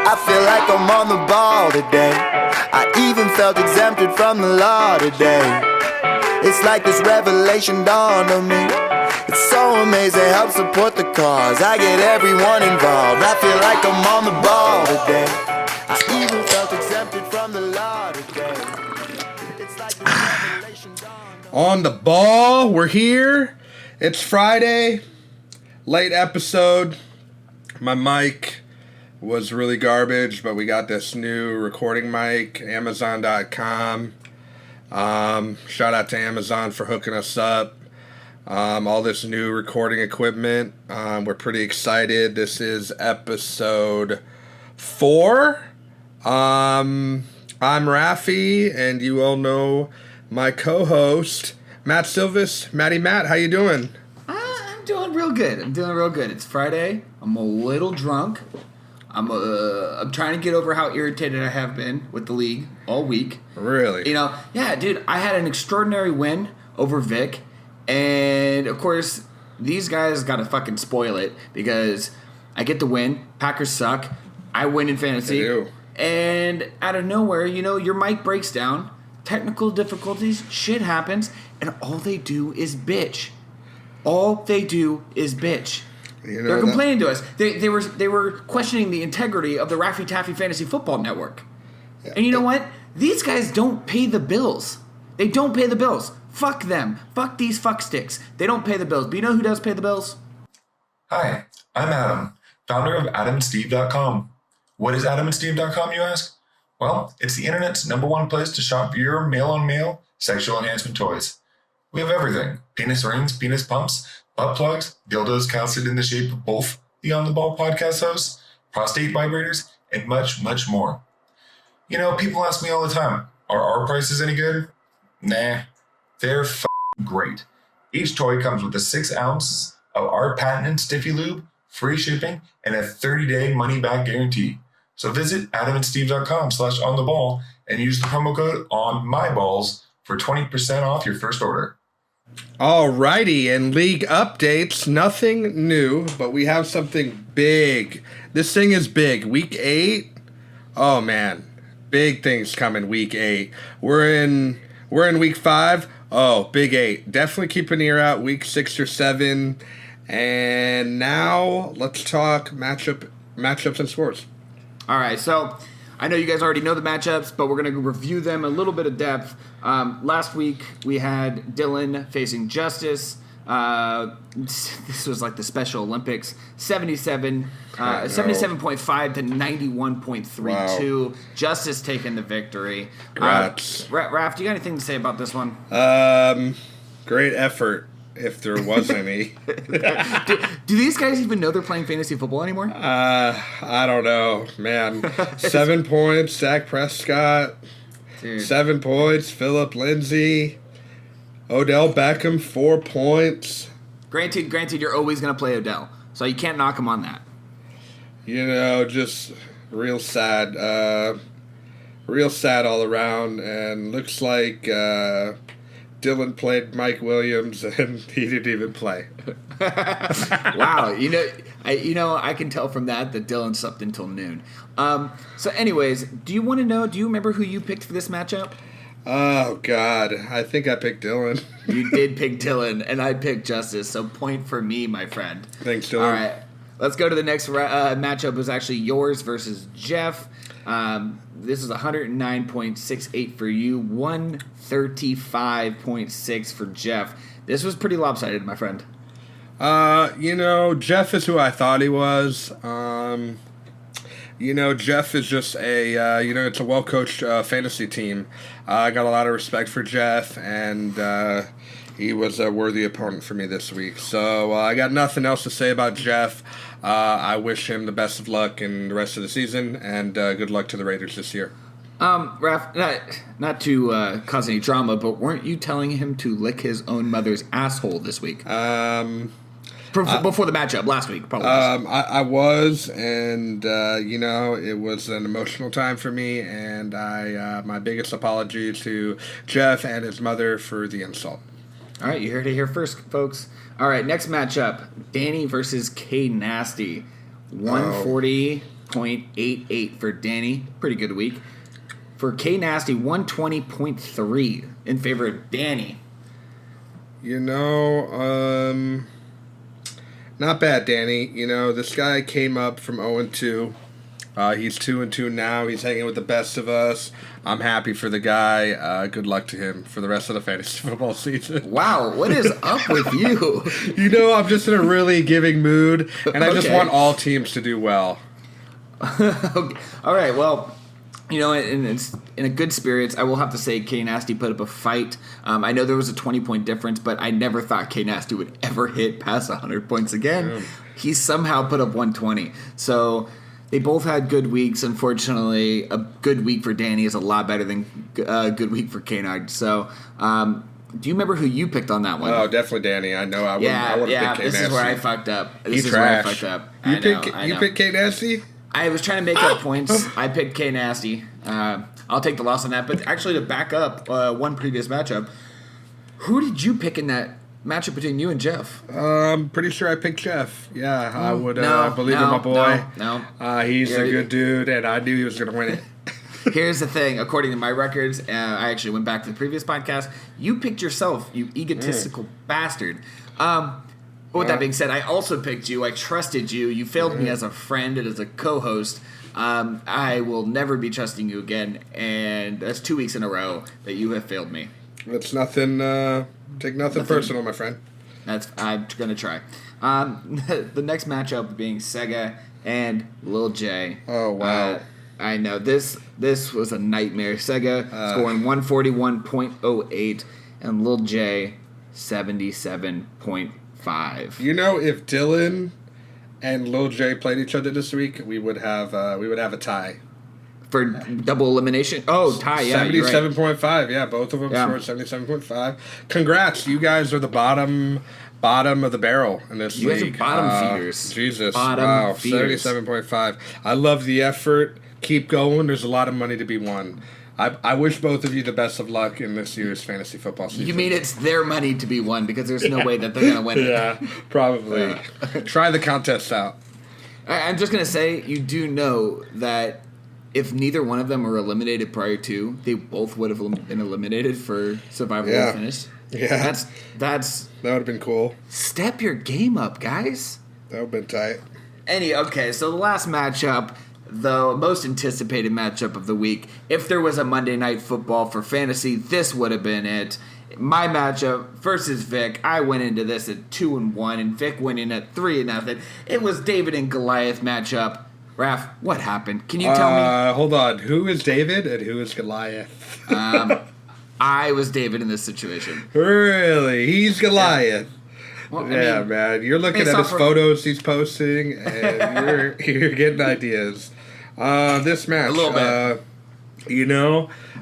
I feel like I'm on the ball today. I even felt exempted from the law today. It's like this revelation dawned on me. It's so amazing, help support the cause. I get everyone involved. I feel like I'm on the ball today. I even felt exempted from the law today. It's like this revelation dawned on On the ball, we're here. It's Friday, late episode. My mic was really garbage, but we got this new recording mic, Amazon.com. Shout out to Amazon for hooking us up. All this new recording equipment. We're pretty excited. This is episode 4. I'm Rafi, and you all know my co-host, Matt Silvis. Matty Matt, how you doing? I'm doing real good. It's Friday. I'm a little drunk. I'm trying to get over how irritated I have been with the league all week. Really? Yeah, dude, I had an extraordinary win over Vic. And, of course, these guys got to fucking spoil it because I get the win. Packers suck. I win in fantasy. They do. And out of nowhere, your mic breaks down. Technical difficulties. Shit happens. And all they do is bitch. They're complaining to us. They were questioning the integrity of the Raffy Taffy Fantasy Football Network. Yeah. And you know what? These guys don't pay the bills. They don't pay the bills. Fuck them. Fuck these fucksticks. They don't pay the bills. But you know who does pay the bills? Hi, I'm Adam, founder of AdamandSteve.com. What is AdamandSteve.com, you ask? Well, it's the internet's #1 place to shop for your male-on-male sexual enhancement toys. We have everything. Penis rings, penis pumps, butt plugs, dildos casted in the shape of both the On the Ball podcast hosts, prostate vibrators, and much, much more. People ask me all the time, are our prices any good? Nah, they're great. Each toy comes with 6 ounces of our patented Stiffy Lube, free shipping, and a 30-day money-back guarantee. So visit AdamandSteve.com/ontheball and use the promo code ONMyBalls for 20% off your first order. Alrighty, and league updates, nothing new, but we have something big. This thing is big. Week 8, oh man, big things coming week 8. We're in week 5. Oh, big 8. Definitely keep an ear out week 6 or 7. And now let's talk matchups and scores. All right, so I know you guys already know the matchups, but we're going to review them a little bit of depth. Last week, we had Dylan facing Justice. This was like the Special Olympics. 77.5 to 91.32. Wow. Justice taking the victory. Congrats. Raph, do you got anything to say about this one? Great effort, if there was any. do these guys even know they're playing fantasy football anymore? I don't know, man. 7 points, Dak Prescott. Dude. 7 points, Phillip Lindsay. Odell Beckham, 4 points. Granted, you're always going to play Odell, so you can't knock him on that. Just real sad. Real sad all around, and looks like Dylan played Mike Williams, and he didn't even play. Wow, I can tell from that Dylan slept until noon. So anyways, do you remember who you picked for this matchup? Oh, God. I think I picked Dylan. You did pick Dylan, and I picked Justice, so point for me, my friend. Thanks, Dylan. All right, let's go to the next matchup. It was actually yours versus Jeff. This is 109.68 for you, 135.6 for Jeff. This was pretty lopsided, my friend. Jeff is who I thought he was. Jeff is just it's a well-coached fantasy team. I got a lot of respect for Jeff, and he was a worthy opponent for me this week. So I got nothing else to say about Jeff. I wish him the best of luck in the rest of the season, and good luck to the Raiders this year. Raph, not to cause any drama, but weren't you telling him to lick his own mother's asshole this week? Before the matchup last week, probably. I was, and it was an emotional time for me, and my biggest apology to Jeff and his mother for the insult. All right, you heard it here first, folks. All right, next matchup, Danny versus K Nasty. 140.88 for Danny. Pretty good week. For K Nasty, 120.3 in favor of Danny. You know, not bad, Danny. You know, this guy came up from 0-2. He's 2-2 now. He's hanging with the best of us. I'm happy for the guy. Good luck to him for the rest of the fantasy football season. Wow, what is up with you? You know, I'm just in a really giving mood, and I just want all teams to do well. Okay. All right, well, you know, and it's in a good spirits. I will have to say K Nasty put up a fight. I know there was a 20-point difference, but I never thought K Nasty would ever hit past 100 points again. He somehow put up 120. So they both had good weeks. Unfortunately, a good week for Danny is a lot better than a good week for K-Nard. So, do you remember who you picked on that one? Oh, definitely Danny. I know. I would have picked K This Nasty. is where I fucked up. You picked K Nasty? I was trying to make up points. I picked K Nasty. I'll take the loss on that. But actually, to back up one previous matchup, who did you pick in that matchup between you and Jeff? I'm pretty sure I picked Jeff. Yeah, I would believe in my boy. No. He's a good dude, and I knew he was going to win it. Here's the thing. According to my records, I actually went back to the previous podcast. You picked yourself, you egotistical bastard. With that being said, I also picked you. I trusted you. You failed me as a friend and as a co-host. I will never be trusting you again, and that's 2 weeks in a row that you have failed me. It's nothing. Take nothing personal, my friend. I'm gonna try. The next matchup being Sega and Lil J. Oh wow! I know this was a nightmare. Sega scoring 141.08 and Lil J 77.5. You know, if Dylan and Lil J played each other this week, we would have a tie. For double elimination? Oh, tie, yeah. 77.5, yeah. Both of them scored 77.5. Congrats. You guys are the bottom of the barrel in this league. You guys are bottom feeders. Jesus. Bottom feeders. 77.5. I love the effort. Keep going. There's a lot of money to be won. I wish both of you the best of luck in this year's fantasy football season. You mean it's their money to be won because there's no way that they're going to win it. Yeah, probably. Try the contest out. I'm just going to say, you do know that if neither one of them were eliminated prior to, they both would have been eliminated for survival or finish. Yeah. That would have been cool. Step your game up, guys. That would have been tight. Okay, so the last matchup, the most anticipated matchup of the week, if there was a Monday Night Football for fantasy, this would have been it. My matchup versus Vic, I went into this at 2-1, and Vic went in at 3-0. It was David and Goliath matchup. Raph, what happened? Can you tell me? Hold on. Who is David and who is Goliath? I was David in this situation. Really? He's Goliath. Yeah. Well, man. You're looking at his photos he's posting, and you're getting ideas. This match, a little bit.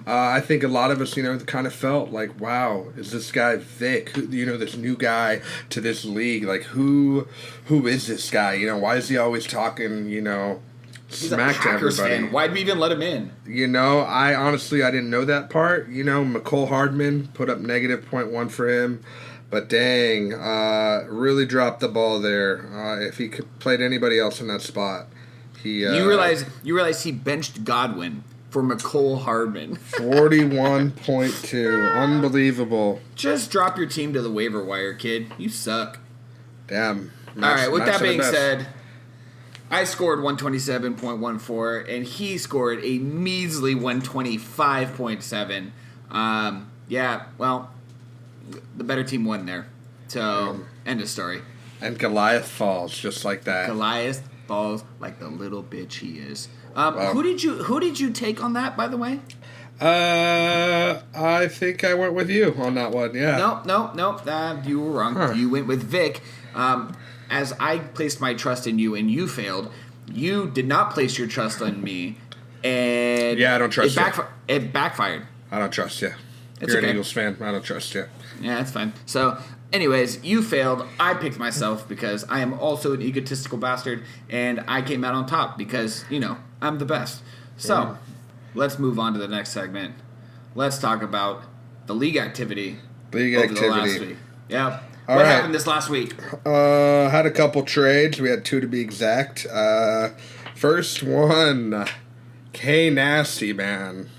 I think a lot of us, kind of felt like, wow, is this guy Vic? This new guy to this league. Like, who is this guy? Why is he always talking, He's smack a Packers to everybody? fan. Why'd we even let him in? I honestly didn't know that part. McCole Hardman put up negative 0.1 for him. But dang, really dropped the ball there. If he could played anybody else in that spot, he. You realize he benched Godwin for McCole Hardman. 41.2, unbelievable. Just drop your team to the waiver wire, kid. You suck. Damn. All right. With that being said, I scored 127.14, and he scored a measly 125.7. Yeah. Well, the better team won there. So, end of story. And Goliath falls just like that. Goliath falls like the little bitch he is. Who did you take on that, by the way? I think I went with you on that one. Yeah. No. You were wrong. Huh. You went with Vic. As I placed my trust in you and you failed, you did not place your trust on me. And yeah, I don't trust you. It backfired. I don't trust you. You're an Eagles fan. I don't trust you. Yeah, that's fine. So, anyways, you failed. I picked myself because I am also an egotistical bastard, and I came out on top because, I'm the best. So, let's move on to the next segment. Let's talk about the league activity. The last week. Yeah. What happened this last week? Had a couple trades. We had 2 to be exact. First one, K Nasty, man.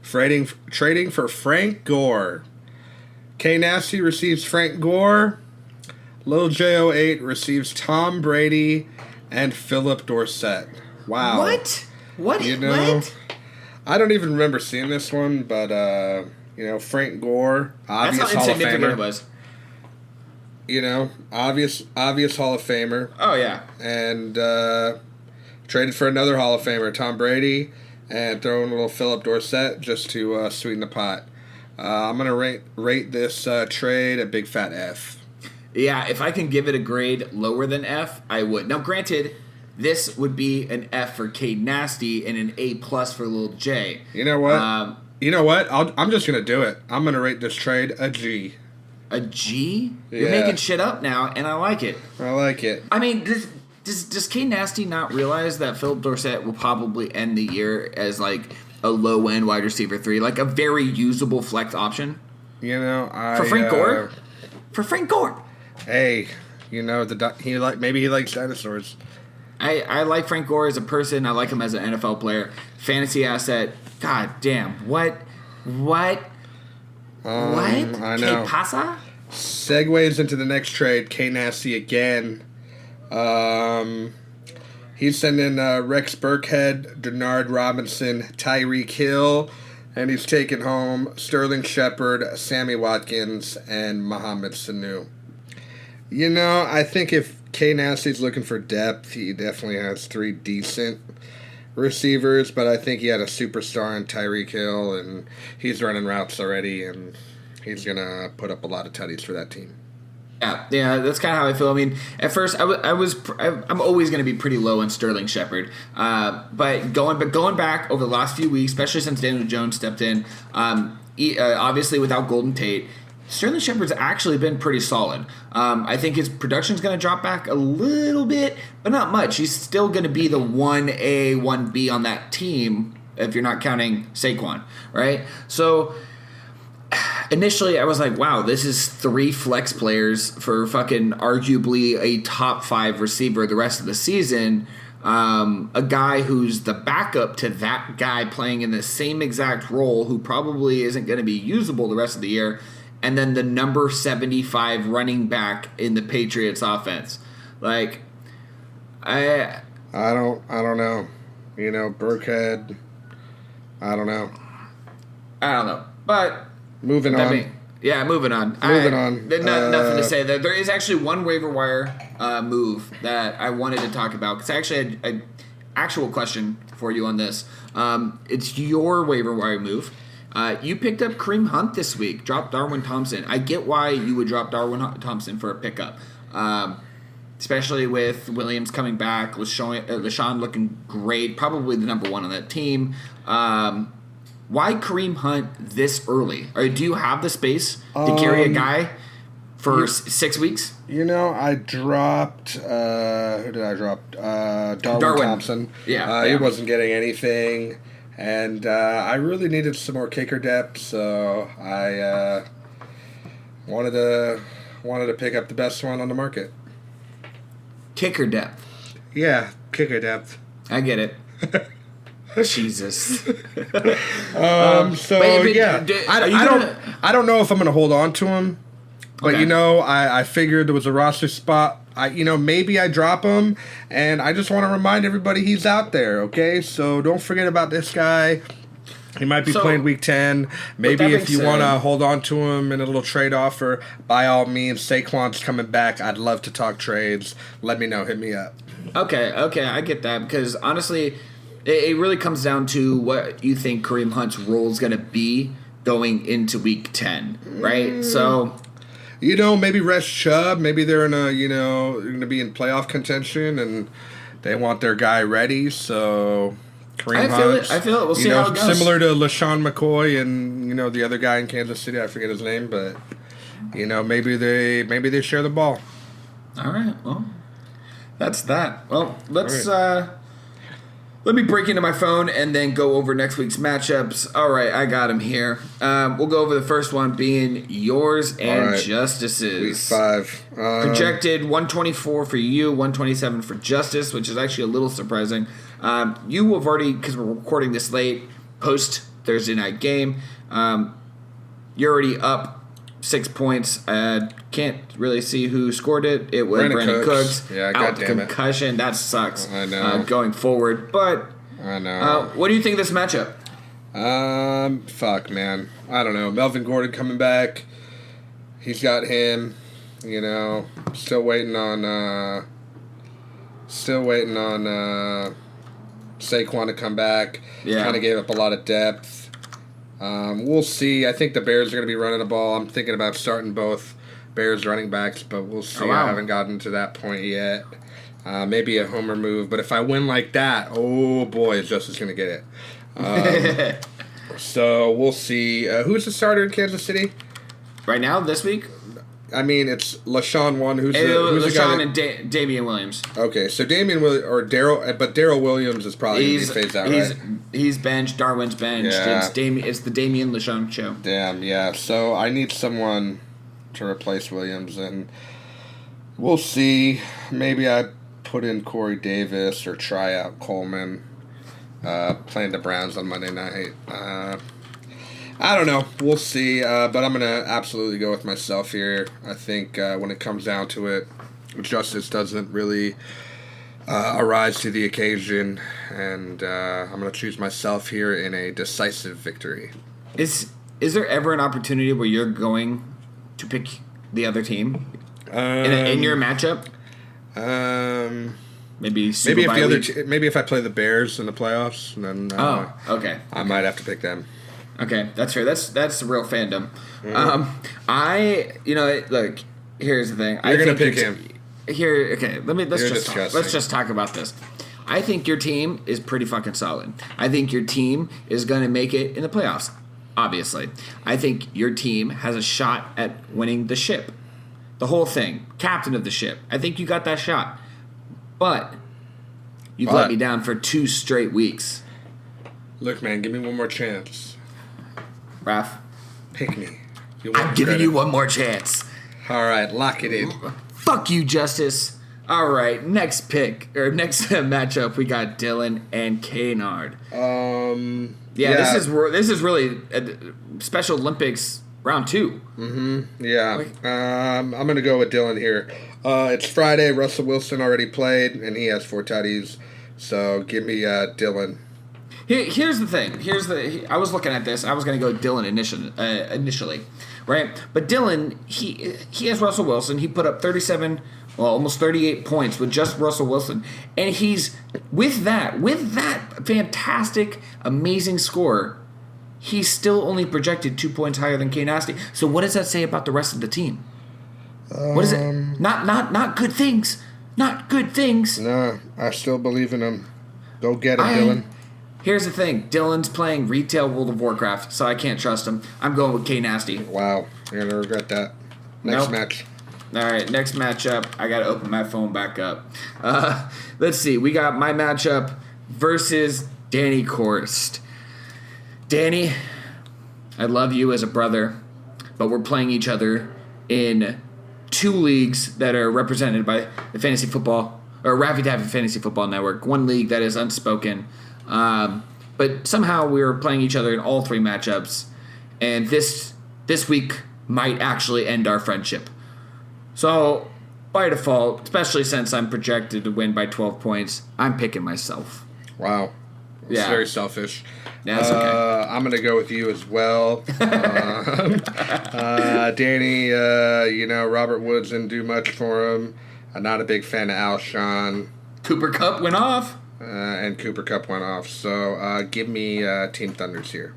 Trading for Frank Gore. K Nasty receives Frank Gore. Lil J08 receives Tom Brady and Philip Dorsett. Wow. What? What? You know, what? I don't even remember seeing this one, but Frank Gore, obvious That's how Hall of insignificant Famer. it was. Obvious Hall of Famer. Oh, yeah. And traded for another Hall of Famer, Tom Brady, and throw in a little Philip Dorsett just to sweeten the pot. I'm going to rate this trade a big fat F. Yeah, if I can give it a grade lower than F, I would. Now, granted, this would be an F for K Nasty and an A+ for Lil J. You know what? I'm just going to do it. I'm going to rate this trade a G. A G? Yeah. You're making shit up now, and I like it. I like it. I mean, does K Nasty not realize that Philip Dorsett will probably end the year as like a low end wide receiver 3, like a very usable flex option? For Frank Gore. For Frank Gore. Hey, maybe he likes dinosaurs. I like Frank Gore as a person. I like him as an NFL player. Fantasy asset. God damn. What? I know. ¿Qué pasa? Segues into the next trade. K Nasty again. He's sending Rex Burkhead, Denard Robinson, Tyreek Hill, and he's taking home Sterling Shepard, Sammy Watkins, and Mohamed Sanu. I think if K Nasty's looking for depth, he definitely has 3 decent receivers, but I think he had a superstar in Tyreek Hill, and he's running routes already, and he's going to put up a lot of tutties for that team. Yeah, that's kind of how I feel. I mean, at first, I'm always going to be pretty low on Sterling Shepard, but going back over the last few weeks, especially since Daniel Jones stepped in, obviously without Golden Tate, Sterling Shepard's actually been pretty solid. I think his production's going to drop back a little bit, but not much. He's still going to be the 1A, 1B on that team if you're not counting Saquon, right? So initially I was like, wow, this is 3 flex players for fucking arguably a top 5 receiver the rest of the season. A guy who's the backup to that guy playing in the same exact role who probably isn't going to be usable the rest of the year. And then the number 75 running back in the Patriots offense. Like, I don't know. Burkhead, I don't know. But moving on. Moving on. Nothing to say. There is actually one waiver wire move that I wanted to talk about, because I actually had an actual question for you on this. It's your waiver wire move. You picked up Kareem Hunt this week, dropped Darwin Thompson. I get why you would drop Darwin Thompson for a pickup, especially with Williams coming back, LaShawn looking great, probably the number 1 on that team. Why Kareem Hunt this early? Or do you have the space to carry a guy for 6 weeks? I dropped... who did I drop? Darwin Thompson. Yeah. He wasn't getting anything. And I really needed some more kicker depth, so I wanted to pick up the best one on the market. Kicker depth. Yeah, kicker depth. I get it. Jesus. I don't know if I'm going to hold on to him, but Okay. I figured there was a roster spot. Maybe I drop him, and I just want to remind everybody he's out there, okay? So don't forget about this guy. He might be playing week 10. Maybe if you want to hold on to him in a little trade offer, by all means, Saquon's coming back. I'd love to talk trades. Let me know. Hit me up. Okay, I get that, because honestly, it really comes down to what you think Kareem Hunt's role is going to be going into week 10, right? So... maybe rest Chubb. Maybe they're in going to be in playoff contention, and they want their guy ready. So Kareem Hunt. I feel it. We'll see how it goes. Similar to LaShawn McCoy and the other guy in Kansas City. I forget his name, but maybe they share the ball. All right. Well, that's that. Well, let's Let me break into my phone and then go over next week's matchups. All right, I got them here. We'll go over the first one being yours and Justice's. Week 5. Projected 124 for you, 127 for Justice, which is actually a little surprising. You have already, because we're recording this late, post Thursday night game, you're already up 6 points. Can't really see who scored it. It was Brandon Cooks. Yeah, out with concussion. That sucks. I know. Going forward, but I know. What do you think of this matchup? Fuck, man. I don't know. Melvin Gordon coming back. He's got him. You know, still waiting on Saquon to come back. Yeah. Kind of gave up a lot of depth. We'll see. I think the Bears are going to be running the ball. I'm thinking about starting both Bears running backs, but we'll see. Oh, wow. I haven't gotten to that point yet. Maybe a homer move, but if I win like that, oh boy, is Justice going to get it. So we'll see. Who's the starter in Kansas City? Right now, this week? I mean, it's LaShawn one. Who's the LaShawn guy and Damian Williams. Okay, so Damian Williams or Daryl, but Daryl Williams is probably going to be phased out, right? He's benched. Darwin's benched. Yeah. It's the Damian LaShawn show. Damn, yeah. So I need someone to replace Williams, and we'll see. Maybe I put in Corey Davis or try out Coleman, playing the Browns on Monday night. I don't know. We'll see. But I'm going to absolutely go with myself here. I think when it comes down to it, Justice doesn't really arise to the occasion. And I'm going to choose myself here in a decisive victory. Is there ever an opportunity where you're going to pick the other team in your matchup? Maybe if I play the Bears in the playoffs, then okay. I might have to pick them. Okay, that's fair. That's real fandom. Look, here's the thing. You're gonna pick him. Here, okay. Let's just talk about this. I think your team is pretty fucking solid. I think your team is gonna make it in the playoffs. Obviously, I think your team has a shot at winning the ship, the whole thing, captain of the ship. I think you got that shot, but you've let me down for 2 straight weeks. Look, man, give me one more chance. Raph, pick me. I'm giving you one more chance. All right, lock it in. Fuck you, Justice. All right, next matchup, we got Dylan and Kaynard. Yeah. This is really a Special Olympics round 2. Mm-hmm. Yeah. I'm gonna go with Dylan here. It's Friday. Russell Wilson already played, and he has 4 tutties. So give me Dylan. Here's the thing. I was looking at this. I was going to go Dylan initially, right? But Dylan, he has Russell Wilson. He put up almost 38 points with just Russell Wilson, and he's with that fantastic, amazing score. He's still only projected 2 points higher than Kane Asty. So what does that say about the rest of the team? What is it? Not good things. Not good things. No, I still believe in him. Go get it, Dylan. Here's the thing. Dylan's playing retail World of Warcraft, so I can't trust him. I'm going with Kane Asty. Wow. You're going to regret that. Next match. All right, next matchup. I got to open my phone back up. Let's see. We got my matchup versus Danny Korst. Danny, I love you as a brother, but we're playing each other in 2 leagues that are represented by the Fantasy Football, or Raffy Taffy Fantasy Football Network. 1 league that is unspoken. But somehow we were playing each other in all 3 matchups, and this week might actually end our friendship. So, by default, especially since I'm projected to win by 12 points, I'm picking myself. Wow. It's very selfish. Yeah, that's okay. I'm going to go with you as well. Danny, Robert Woods didn't do much for him. I'm not a big fan of Alshon. Cooper Kupp went off. And Cooper Kupp went off. So give me Team Thunders here.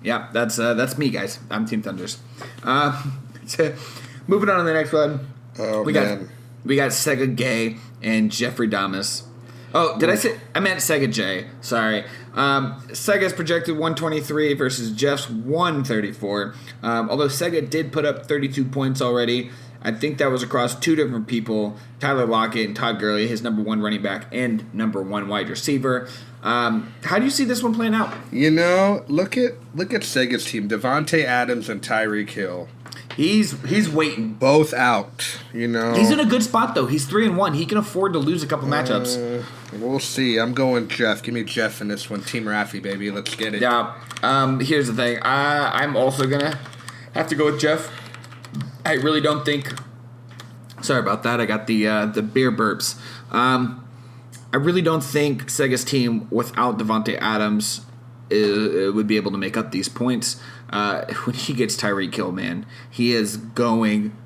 Yeah, that's me, guys. I'm Team Thunders. Moving on to the next one. We got Sega Gay and Jeffrey Damas. Oh, did I say? I meant Sega J. Sorry. Sega's projected 123 versus Jeff's 134. Although Sega did put up 32 points already. I think that was across two different people, Tyler Lockett and Todd Gurley, his number 1 running back and number 1 wide receiver. How do you see this one playing out? Look at Sega's team. Devontae Adams and Tyreek Hill. He's waiting. Both out, He's in a good spot, though. He's 3-1. He can afford to lose a couple matchups. We'll see. I'm going Jeff. Give me Jeff in this one. Team Raffy, baby. Let's get it. Yeah. Here's the thing. I'm also going to have to go with Jeff. I really don't think... Sorry about that. I got the beer burps. I really don't think Sega's team without Devontae Adams would be able to make up these points. When he gets Tyreek Hill, man, he is going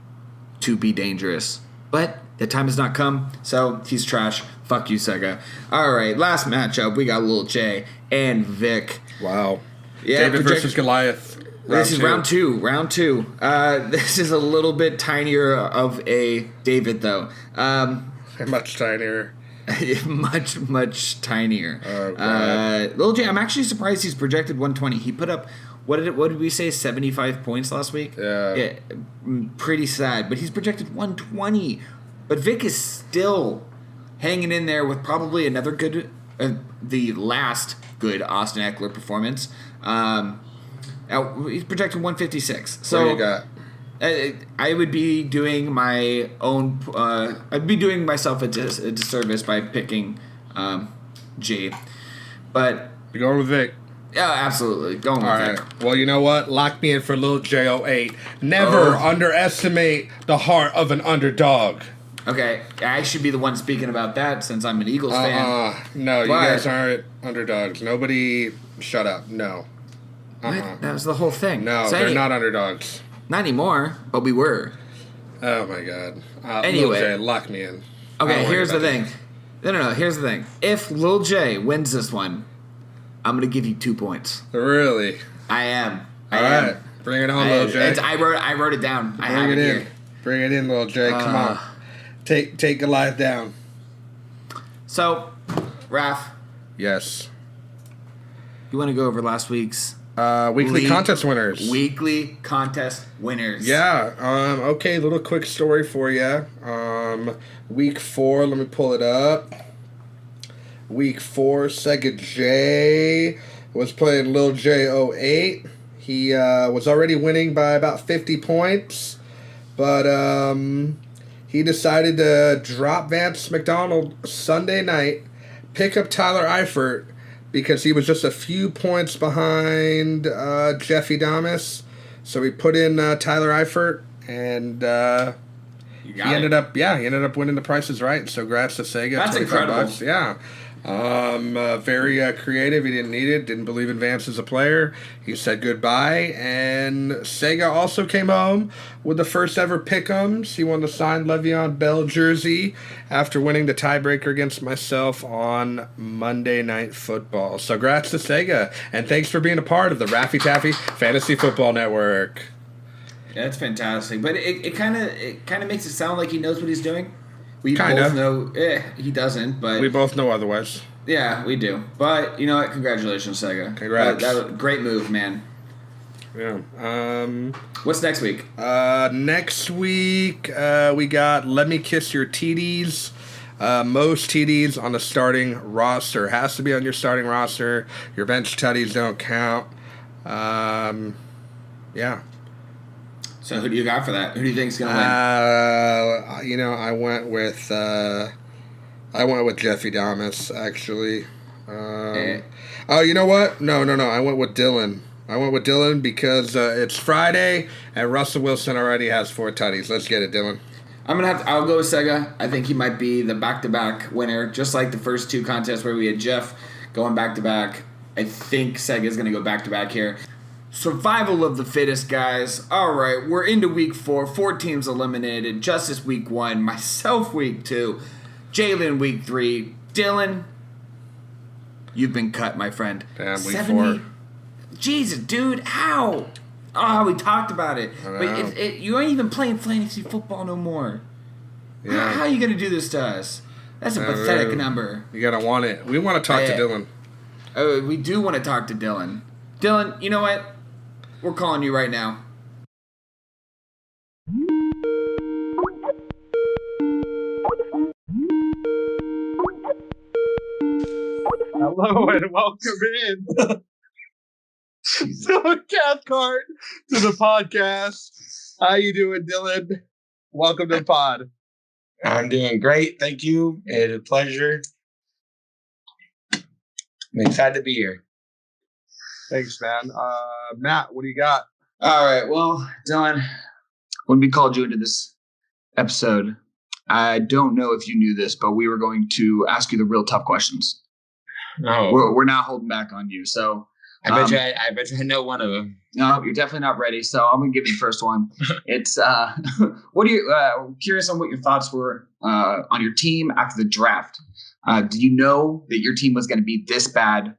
to be dangerous. But the time has not come, so he's trash. Fuck you, Sega. All right, last matchup. We got Lil J and Vic. Wow. Yeah, David versus Goliath. This is round two. This is a little bit tinier of a David, though. Much tinier. much tinier. Oh, Lil J, I'm actually surprised he's projected 120. He put up, what did we say, 75 points last week? Yeah. Pretty sad, but he's projected 120. But Vic is still hanging in there with probably another good, the last good Austin Eckler performance. He's projected 156. So what do you got? I would be doing my own. I'd be doing myself a disservice by picking G. But You're going with Vic. Yeah, absolutely. Going with Vic. Well, you know what? Lock me in for Lil J08. Never underestimate the heart of an underdog. Okay, I should be the one speaking about that since I'm an Eagles fan. No, you guys aren't underdogs. Nobody. Shut up. No. What? That was the whole thing. No, they're not underdogs. Not anymore, but we were. Oh my god. Anyway, Lil J, lock me in. Okay, here's the thing. No. Here's the thing. If Lil J wins this one, I'm gonna give you 2 points. Really? I am. All right, bring it on, Lil J. I wrote it down. I have it here. Bring it in, Lil J. Come on. Take Goliath down. So, Raph. Yes. You want to go over last week's weekly contest winners? Weekly contest winners. Yeah. Okay, little quick story for you. Week 4, let me pull it up. Week 4, Sega J was playing Lil J08. He was already winning by about 50 points, but he decided to drop Vance McDonald Sunday night, pick up Tyler Eifert because he was just a few points behind Jeffy Damas. So he put in Tyler Eifert, and he ended up winning the Price is Right. So congrats to Sega. That's incredible. $25. Yeah. Very creative. He didn't need it. Didn't believe in Vance as a player. He said goodbye. And Sega also came home with the first ever pick'ems. He won the signed Le'Veon Bell jersey after winning the tiebreaker against myself on Monday Night Football. So congrats to Sega, and thanks for being a part of the Raffy Taffy Fantasy Football Network. Yeah, that's fantastic. But it kind of makes it sound like he knows what he's doing. We Kinda. both know he doesn't, but We both know otherwise. yeah, we do. But you know what? Congratulations, Sega. Congrats. That was a great move, man. Yeah. What's next week? Next week, we got Let Me Kiss Your TDs. Most TDs on the starting roster. Has to be on your starting roster. Your bench TDs don't count. Yeah. So who do you got for that? Who do you think's gonna win? I went with Jeffy Damas, actually. Oh, you know what? No. I went with Dylan. Because it's Friday and Russell Wilson already has 4 tutties. Let's get it, Dylan. I'll go with Sega. I think he might be the back-to-back winner, just like the first 2 contests where we had Jeff going back-to-back. I think Sega's going to go back-to-back here. Survival of the fittest, guys. All right, we're into week 4. 4 teams eliminated. Justice week 1. Myself week 2. Jalen week 3. Dylan, you've been cut, my friend. Damn, week 4. Jesus, dude, how? Oh, we talked about it. But you ain't even playing fantasy football no more. Yeah. How are you going to do this to us? That's a pathetic number. You got to want it. We want to talk to Dylan. Oh, we do want to talk to Dylan. Dylan, you know what? We're calling you right now. Hello and welcome in to Cathcart to the podcast. How you doing, Dylan? Welcome to the pod. I'm doing great. Thank you. It's a pleasure. I'm excited to be here. Thanks, man. Matt, what do you got? All right. Well, Dylan, when we called you into this episode, I don't know if you knew this, but we were going to ask you the real tough questions. No, We're not holding back on you. So I bet you I know one of them. no, you're definitely not ready. So I'm gonna give you the first one. It's what do you? Curious on what your thoughts were on your team after the draft. Did you know that your team was going to be this bad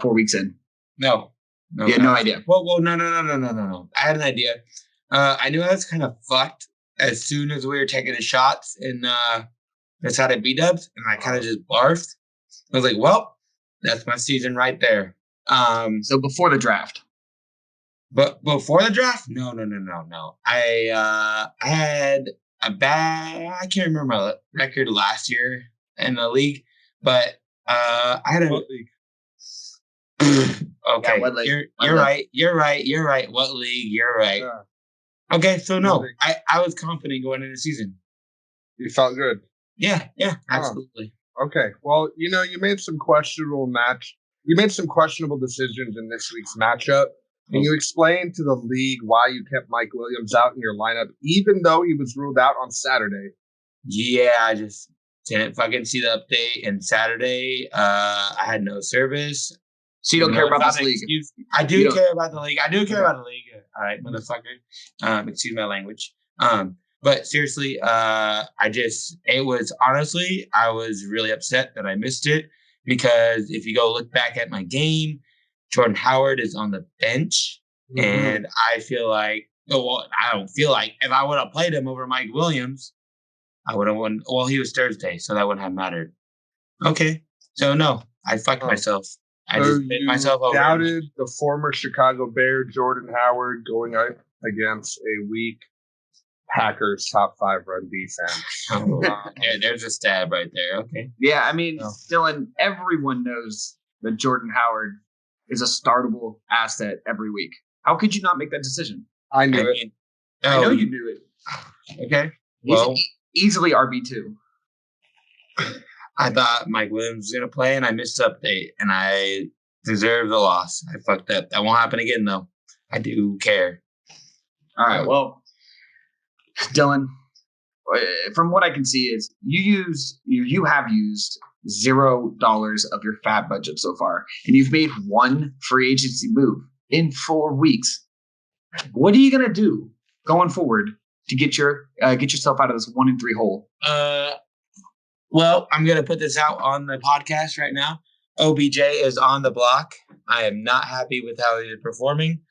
4 weeks in? No. You had no idea. Well, no. I had an idea. I knew I was kind of fucked as soon as we were taking the shots in the side of B-dubs, and I kind of just barfed. I was like, well, that's my season right there. So before the draft. But before the draft, no. I had a bad. I can't remember my record last year in the league, but I had a. What league? Okay, Yeah, what league? You're right. What league? You're right. Yeah. Okay, so no, What league? I was confident going into the season. You felt good. Yeah, absolutely. Okay. Well, you made some questionable decisions in this week's matchup. And you explained to the league why you kept Mike Williams out in your lineup, even though he was ruled out on Saturday. Yeah, I just didn't fucking see the update. And Saturday, I had no service. So you don't care about this league? I do care about the league. All right, motherfucker. Excuse my language. But seriously, I was really upset that I missed it, because if you go look back at my game, Jordan Howard is on the bench, and I feel like, I don't feel like if I would have played him over Mike Williams, I would have won. Well, he was Thursday, so that wouldn't have mattered. Okay, so no, I fucked myself. I just bit myself over. Doubted the former Chicago Bear Jordan Howard going up against a weak Packers top 5 run defense. Yeah, there's a stab right there. Okay. Yeah, I mean, Dylan, everyone knows that Jordan Howard is a startable asset every week. How could you not make that decision? I knew it. I know you knew it. Okay. He's Well, easily RB2. I thought Mike Williams was going to play, and I missed the update, and I deserve the loss. I fucked up. That won't happen again, though. I do care. All right, well, Dylan, from what I can see is you have used $0 of your fat budget so far, and you've made one free agency move in 4 weeks. What are you going to do going forward to get yourself out of this 1-3 hole? Well, I'm going to put this out on the podcast right now. OBJ is on the block. I am not happy with how he's performing.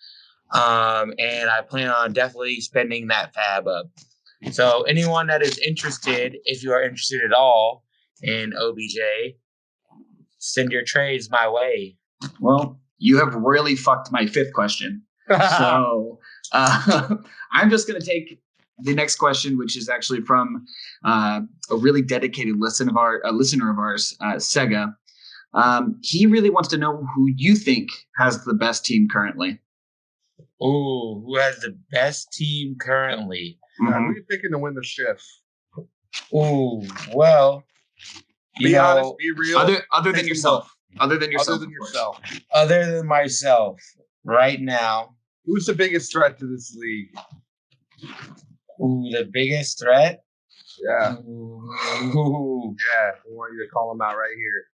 And I plan on definitely spending that fab up. So anyone that is interested, if you are interested at all in OBJ, send your trades my way. Well, you have really fucked my 5th question. So I'm just going to take the next question, which is actually from a really dedicated listener of ours, Sega. He really wants to know who you think has the best team currently. Ooh, who has the best team currently? Who are you picking to win the shift? Ooh, well, Be honest, be real. Other than yourself. Other than yourself. Other than myself, right now. Who's the biggest threat to this league? Ooh, the biggest threat? Yeah. Ooh. Yeah, we want you to call him out right here.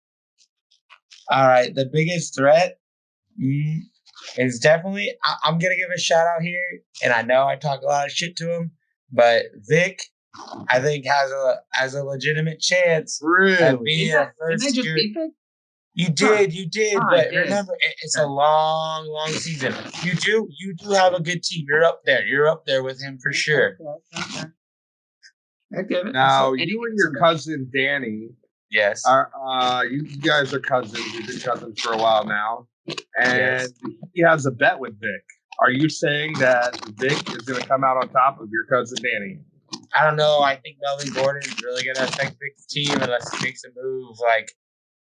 All right, the biggest threat is definitely, I'm going to give a shout out here, and I know I talk a lot of shit to him, but Vic, I think, has a legitimate chance of being a first year. You did, but remember, it's a long season. You do have a good team. You're up there with him for sure. Now, you and your cousin Danny, yes, you guys are cousins. You've been cousins for a while now, and he has a bet with Vic. Are you saying that Vic is going to come out on top of your cousin Danny? I don't know. I think Melvin Gordon is really going to affect Vic's team unless he makes a move like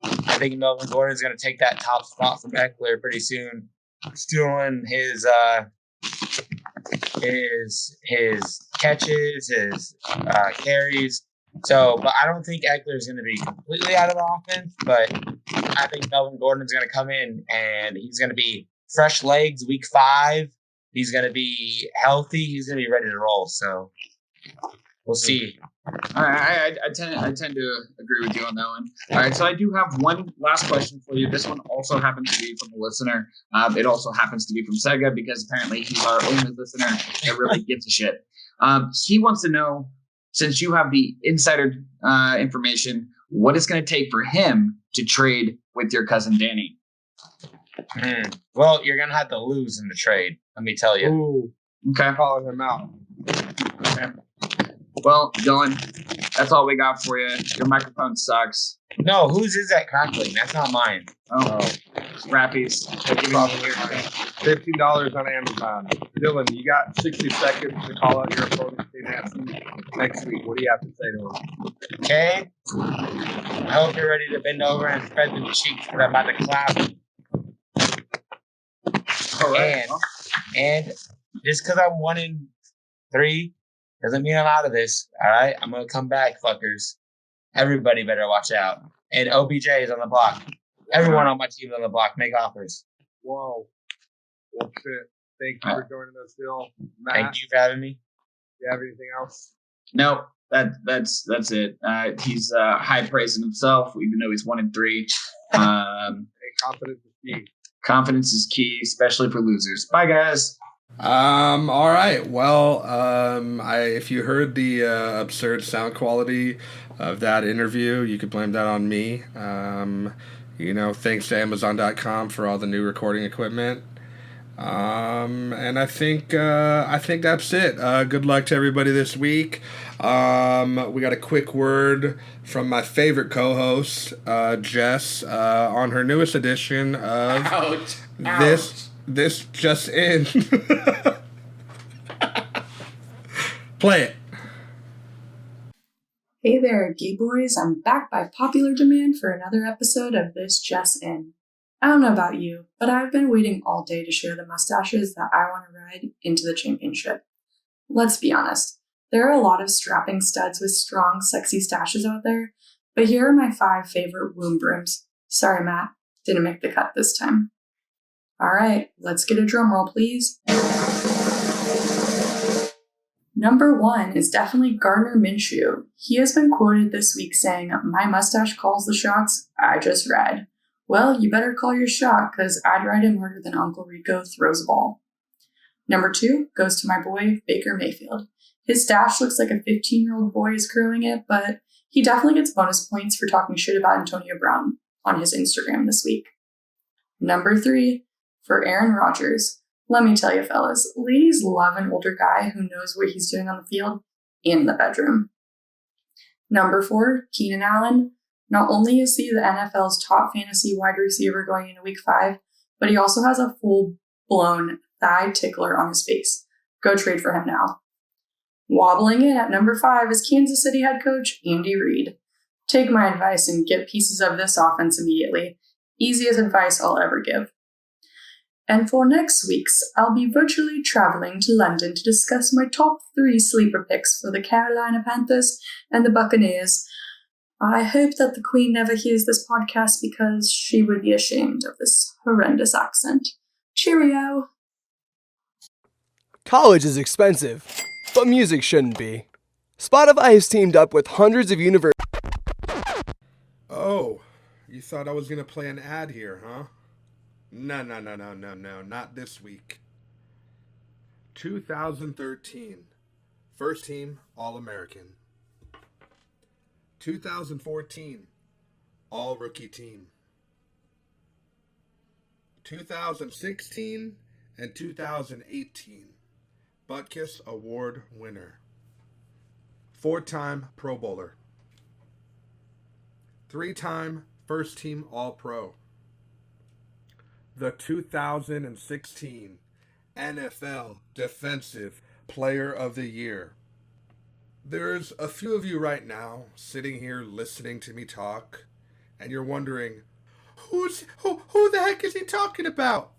I think Melvin Gordon's going to take that top spot from Eckler pretty soon, stealing his catches, his carries. So, but I don't think Eckler is going to be completely out of the offense. But I think Melvin Gordon's going to come in and he's going to be fresh legs week 5. He's going to be healthy. He's going to be ready to roll. So we'll see. All right, I tend to agree with you on that one. All right, so I do have one last question for you. This one also happens to be from a listener. It also happens to be from Sega because apparently he's our only listener that really gives a shit. He wants to know, since you have the insider information, what it's going to take for him to trade with your cousin Danny. Well, you're going to have to lose in the trade, let me tell you. Ooh, Okay. calling him out. Okay. Well, Dylan, that's all we got for you. Your microphone sucks. No, whose is that crackling? That's not mine. Oh, Rappy's. $15 on Amazon. Dylan, you got 60 seconds to call out your opponent next week. What do you have to say to him? Okay? I hope you're ready to bend over and spread the cheeks because I'm about to clap. All right. And just because I'm 1-3 doesn't mean I'm out of this. All right? I'm going to come back, fuckers. Everybody better watch out. And OBJ is on the block. Everyone on my team is on the block. Make offers. Whoa. Well, shit. Thank you for joining us, Bill. Matt, Thank you for having me. do you have anything else? No, that's it. He's high praising himself, even though he's 1-3. Hey, confidence is key. Confidence is key, especially for losers. Bye, guys. All right. Well, if you heard the absurd sound quality of that interview, you could blame that on me. Thanks to Amazon.com for all the new recording equipment. And I think that's it. Good luck to everybody this week. We got a quick word from my favorite co-host, Jess, on her newest edition of This Just In. Play it. Hey there, gay boys. I'm back by popular demand for another episode of This Just In. I don't know about you, but I've been waiting all day to share the mustaches that I want to ride into the championship. Let's be honest, there are a lot of strapping studs with strong, sexy stashes out there, but here are my 5 favorite womb brooms. Sorry, Matt, didn't make the cut this time. Alright, let's get a drum roll, please. Number 1 is definitely Gardner Minshew. He has been quoted this week saying, "My mustache calls the shots, I just ride." Well, you better call your shot, because I'd ride him harder than Uncle Rico throws a ball. Number 2 goes to my boy, Baker Mayfield. His stash looks like a 15-year-old boy is curling it, but he definitely gets bonus points for talking shit about Antonio Brown on his Instagram this week. Number 3, for Aaron Rodgers. Let me tell you, fellas, ladies love an older guy who knows what he's doing on the field and in the bedroom. Number 4, Keenan Allen. Not only is he the NFL's top fantasy wide receiver going into week 5, but he also has a full-blown thigh tickler on his face. Go trade for him now. Wobbling in at number 5 is Kansas City head coach Andy Reid. Take my advice and get pieces of this offense immediately. Easiest advice I'll ever give. And for next week's, I'll be virtually traveling to London to discuss my top 3 sleeper picks for the Carolina Panthers and the Buccaneers. I hope that the Queen never hears this podcast because she would be ashamed of this horrendous accent. Cheerio! College is expensive, but music shouldn't be. Spotify has teamed up with hundreds of universities. Oh, you thought I was going to play an ad here, huh? No, not this week. 2013, first team All-American. 2014, All-Rookie team. 2016 and 2018, Butkus Award winner. 4-time Pro Bowler. 3-time first team All-Pro. The 2016 NFL Defensive Player of the Year. There's a few of you right now sitting here listening to me talk, And you're wondering, who the heck is he talking about?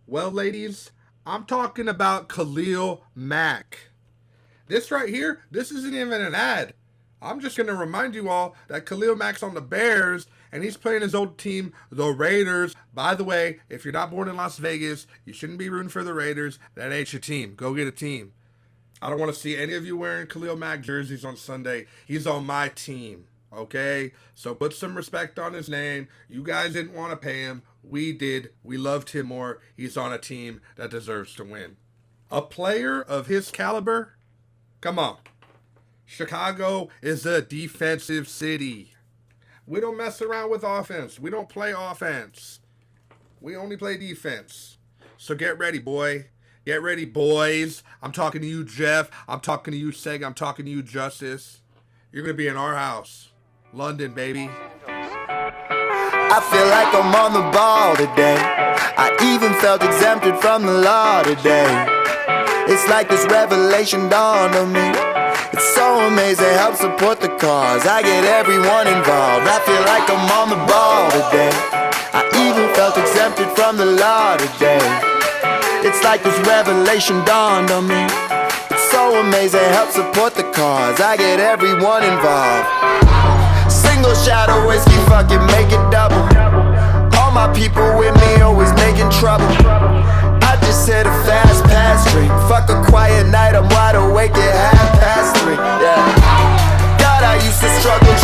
Well, ladies, I'm talking about Khalil Mack. This right here, this isn't even an ad. I'm just going to remind you all that Khalil Mack's on the Bears, and he's playing his old team, the Raiders. By the way, if you're not born in Las Vegas, you shouldn't be rooting for the Raiders. That ain't your team. Go get a team. I don't want to see any of you wearing Khalil Mack jerseys on Sunday. He's on my team, okay? So put some respect on his name. You guys didn't want to pay him. We did. We loved him more. He's on a team that deserves to win. A player of his caliber? Come on. Chicago is a defensive city. We don't mess around with offense. We don't play offense. We only play defense. So get ready, boy. Get ready, boys. I'm talking to you, Jeff. I'm talking to you, Seg. I'm talking to you, Justice. You're going to be in our house. London, baby. I feel like I'm on the ball today. I even felt exempted from the law today. It's like this revelation dawned on me. It's so amazing, help support the cause. I get everyone involved. I feel like I'm on the ball today. I even felt exempted from the law today. It's like this revelation dawned on me. It's so amazing, help support the cause. I get everyone involved. Single shot of whiskey, fuck it, make it double. All my people with me always making trouble. I just hit a fast pass drink. Fuck a quiet night, I'm wide awake at 3:30. Yeah. God, I used to struggle